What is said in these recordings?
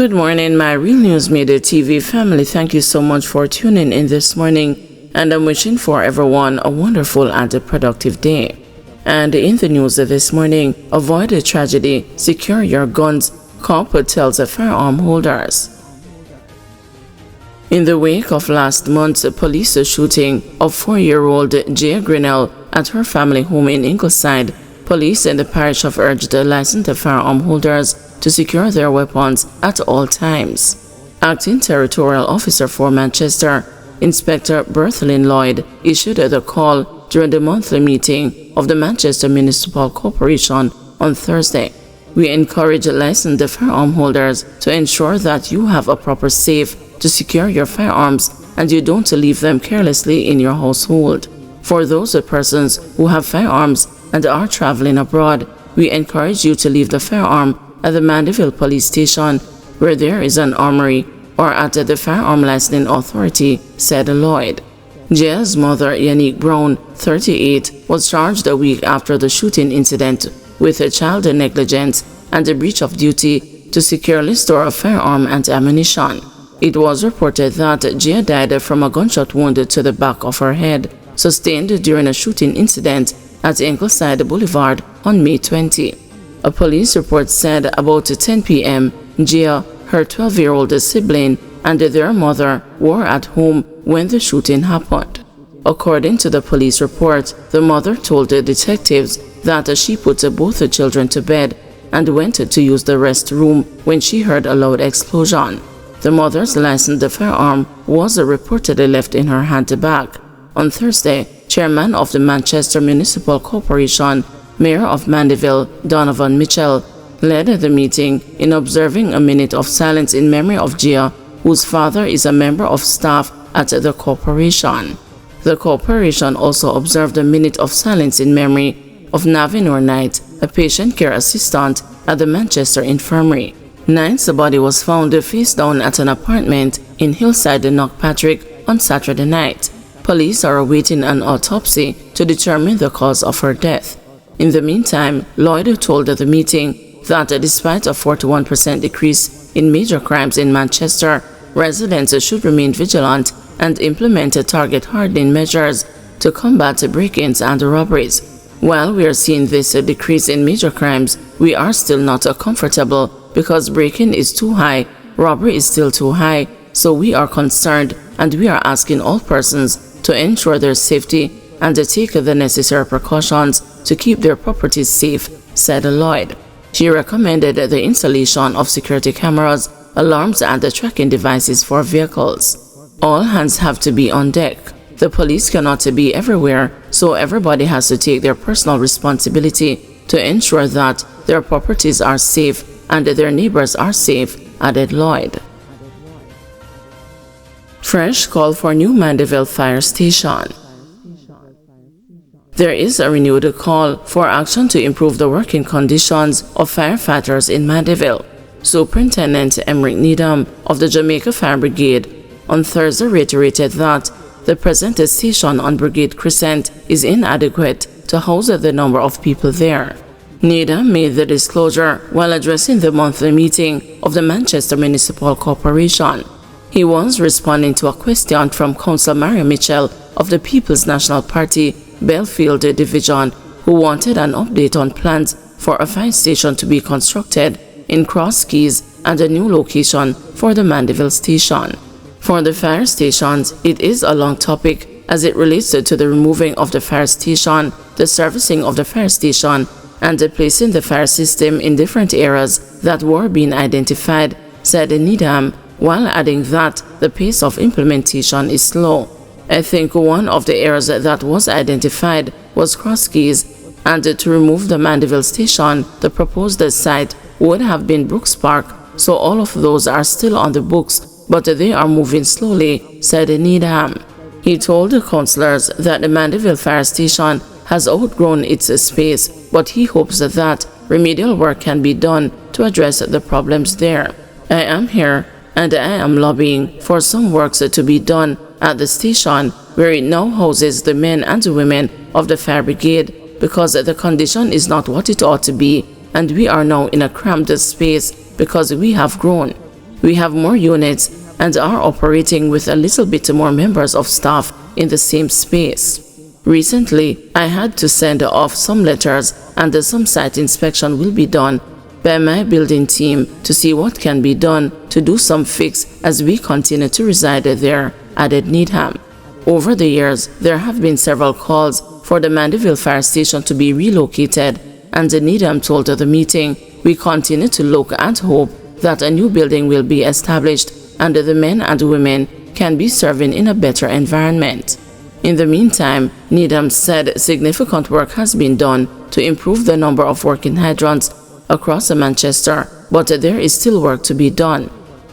Good morning, my Real News Midday TV family. Thank you so much for tuning in this morning, and I'm wishing for everyone a wonderful and a productive day. And in the news this morning, avoid a tragedy, secure your guns, cop tells the firearm holders. In the wake of last month's police shooting of 4-year-old Gia Grinnell at her family home in Ingleside, police in the parish have urged the licensed firearm holders to secure their weapons at all times. Acting Territorial Officer for Manchester, Inspector Berthelyn Lloyd, issued the call during the monthly meeting of the Manchester Municipal Corporation on Thursday. We encourage licensed firearm holders to ensure that you have a proper safe to secure your firearms and you don't leave them carelessly in your household. For those persons who have firearms and are traveling abroad, we encourage you to leave the firearm at the Mandeville Police Station, where there is an armory, or at the Firearm Licensing Authority, said Lloyd. Gia's mother, Yannick Brown, 38, was charged a week after the shooting incident with child negligence and a breach of duty to securely store a firearm and ammunition. It was reported that Gia died from a gunshot wound to the back of her head, sustained during a shooting incident at Ingleside Boulevard on May 20. A police report said about 10 p.m., Gia, her 12-year-old sibling, and their mother were at home when the shooting happened. According to the police report, the mother told the detectives that she put both the children to bed and went to use the restroom when she heard a loud explosion. The mother's licensed firearm was reportedly left in her handbag. On Thursday, Chairman of the Manchester Municipal Corporation, Mayor of Mandeville, Donovan Mitchell, led the meeting in observing a minute of silence in memory of Gia, whose father is a member of staff at the corporation. The corporation also observed a minute of silence in memory of Navinor Knight, a patient care assistant at the Manchester Infirmary. Knight's body was found face down at an apartment in Hillside, Knockpatrick on Saturday night. Police are awaiting an autopsy to determine the cause of her death. In the meantime, Lloyd told the meeting that despite a 41% decrease in major crimes in Manchester, residents should remain vigilant and implement target hardening measures to combat break-ins and robberies. While we are seeing this decrease in major crimes, we are still not comfortable because break-in is too high, robbery is still too high, so we are concerned and we are asking all persons to ensure their safety and to take the necessary precautions to keep their properties safe, said Lloyd. She recommended the installation of security cameras, alarms, and tracking devices for vehicles. All hands have to be on deck. The police cannot be everywhere, so everybody has to take their personal responsibility to ensure that their properties are safe and their neighbors are safe, added Lloyd. Fresh call for new Mandeville Fire Station. There is a renewed call for action to improve the working conditions of firefighters in Mandeville. Superintendent Emric Needham of the Jamaica Fire Brigade on Thursday reiterated that the present station on Brigade Crescent is inadequate to house the number of people there. Needham made the disclosure while addressing the monthly meeting of the Manchester Municipal Corporation. He was responding to a question from Councillor Maria Mitchell of the People's National Party, Belfield Division, who wanted an update on plans for a fire station to be constructed in Cross Keys and a new location for the Mandeville station. For the fire stations, it is a long topic as it relates to the removing of the fire station, the servicing of the fire station, and placing the fire system in different areas that were being identified, said Needham, while adding that the pace of implementation is slow. I think one of the areas that was identified was Cross Keys, and to remove the Mandeville station, the proposed site would have been Brooks Park, so all of those are still on the books, but they are moving slowly, said Needham. He told the councillors that the Mandeville Fire Station has outgrown its space, but he hopes that remedial work can be done to address the problems there. I am here and I am lobbying for some works to be done at the station where it now houses the men and women of the fire brigade because the condition is not what it ought to be and we are now in a cramped space because we have grown. We have more units and are operating with a little bit more members of staff in the same space. Recently, I had to send off some letters and some site inspection will be done by my building team to see what can be done to do some fix as we continue to reside there, added Needham. Over the years, there have been several calls for the Mandeville Fire Station to be relocated, and Needham told the meeting, "We continue to look and hope that a new building will be established and the men and women can be serving in a better environment." In the meantime, Needham said significant work has been done to improve the number of working hydrants across Manchester, but there is still work to be done.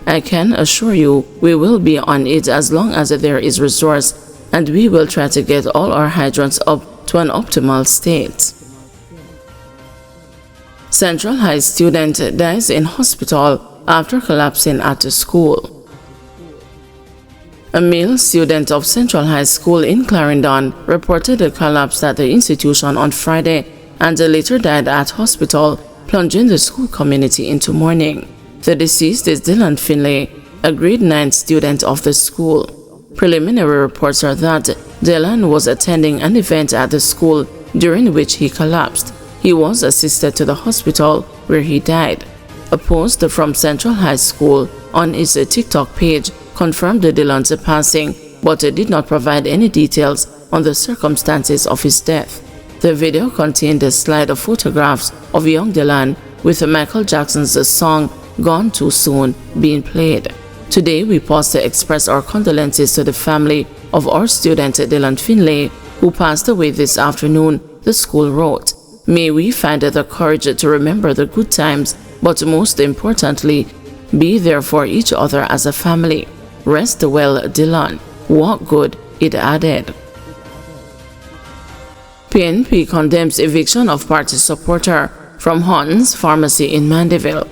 "I can assure you we will be on it as long as there is resource, and we will try to get all our hydrants up to an optimal state." Central High student dies in hospital after collapsing at a school. A male student of Central High School in Clarendon reported a collapse at the institution on Friday and later died at hospital, plunging the school community into mourning. The deceased is Dylan Finlay, a grade 9 student of the school. Preliminary reports are that Dylan was attending an event at the school during which he collapsed. He was assisted to the hospital where he died. A post from Central High School on its TikTok page confirmed Dylan's passing, but did not provide any details on the circumstances of his death. The video contained a slide of photographs of young Dylan with Michael Jackson's song "Gone Too Soon" being played. "Today we pause to express our condolences to the family of our student Dylan Finlay, who passed away this afternoon," the school wrote. "May we find the courage to remember the good times, but most importantly, be there for each other as a family. Rest well, Dylan. Walk good," it added. PNP condemns eviction of party supporter from Horton's pharmacy in Mandeville.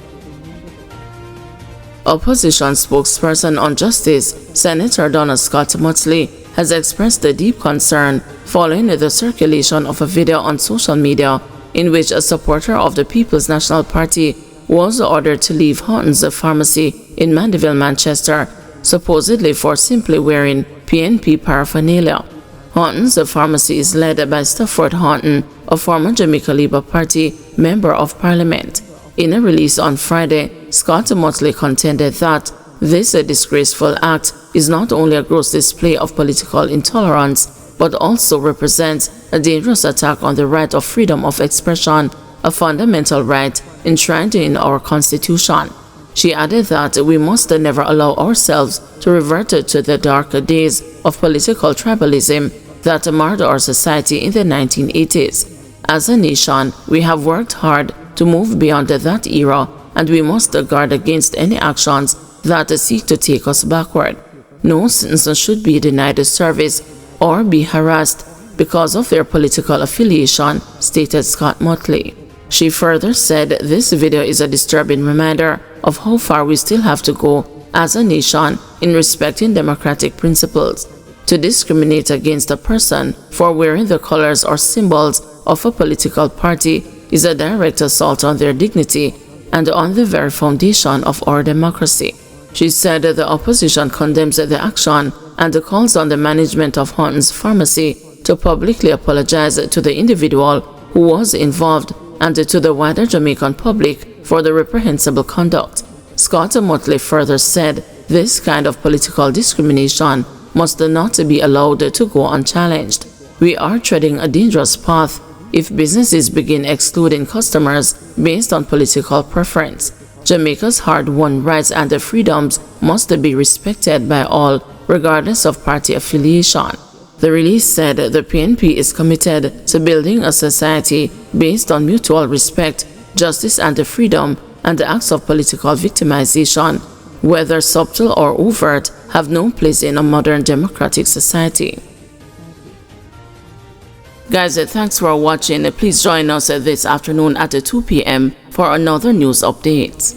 Opposition spokesperson on justice, Senator Donna Scott Motley, has expressed a deep concern following the circulation of a video on social media in which a supporter of the People's National Party was ordered to leave Horton's pharmacy in Mandeville, Manchester, supposedly for simply wearing PNP paraphernalia. Horton's pharmacy is led by Stafford Horton, a former Jamaica Labour Party member of Parliament. In a release on Friday, Scott Motley contended that this disgraceful act is not only a gross display of political intolerance, but also represents a dangerous attack on the right of freedom of expression, a fundamental right enshrined in our Constitution. She added that we must never allow ourselves to revert to the dark days of political tribalism that marred our society in the 1980s. As a nation, we have worked hard to move beyond that era, and we must guard against any actions that seek to take us backward. No citizen should be denied service or be harassed because of their political affiliation, stated Scott Motley. She further said this video is a disturbing reminder of how far we still have to go as a nation in respecting democratic principles. To discriminate against a person for wearing the colors or symbols of a political party is a direct assault on their dignity and on the very foundation of our democracy. She said the opposition condemns the action and calls on the management of Horton's pharmacy to publicly apologize to the individual who was involved and to the wider Jamaican public for the reprehensible conduct. Scott Motley further said this kind of political discrimination must not be allowed to go unchallenged. We are treading a dangerous path if businesses begin excluding customers based on political preference. Jamaica's hard-won rights and freedoms must be respected by all, regardless of party affiliation. The release said the PNP is committed to building a society based on mutual respect, justice and freedom, and the acts of political victimization, whether subtle or overt, have no place in a modern democratic society. Guys, thanks for watching. Please join us this afternoon at 2 p.m. for another news update.